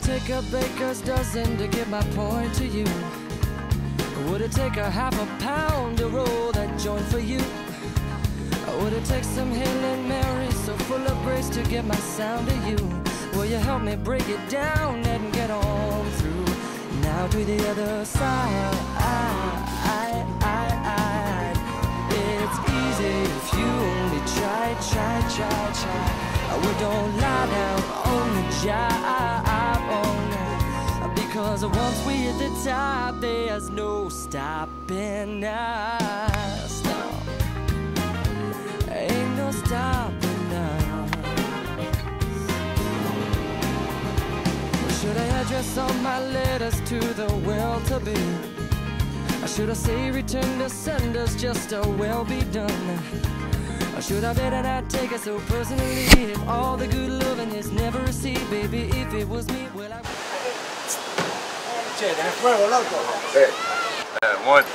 take a baker's dozen to get my point to you? Would it take a half a pound to roll that joint for you? Would it take some Hail and Mary so full of grace to get my sound to you? Will you help me break it down and get on through? Now to the other side. It's easy if you only try. We don't lie down on the job, because once we hit the top, there's no stopping us. No, ain't no stopping us. Should I address all my letters to the well-to-be? Or should I say return to senders, just a well be done? Or should I better not take it so personally? If all the good loving is never received, baby, if it was me, well I... Che, ¿tenés fuego, loco? Sí. Un momento.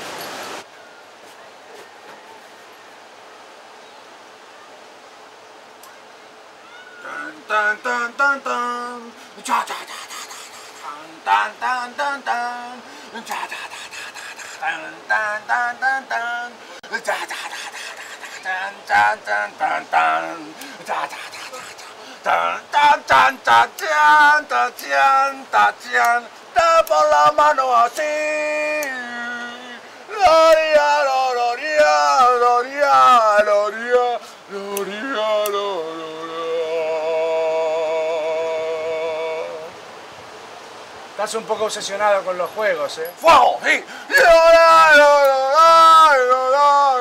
Tan tan tan tan. Cha cha cha cha. Tan tan tan tan. Cha cha cha cha. Tan tan tan tan tan. Cha cha cha cha. Tan tan tan tan tan. Cha cha cha cha. Tan tan tan tan tan tan tan. Da por la mano así. Gloria, gloria, gloria, gloria, gloria, gloria. Estás un poco obsesionado con los juegos, ¿eh? ¡Fuego! ¡Sí! ¡Gloria, gloria, gloria!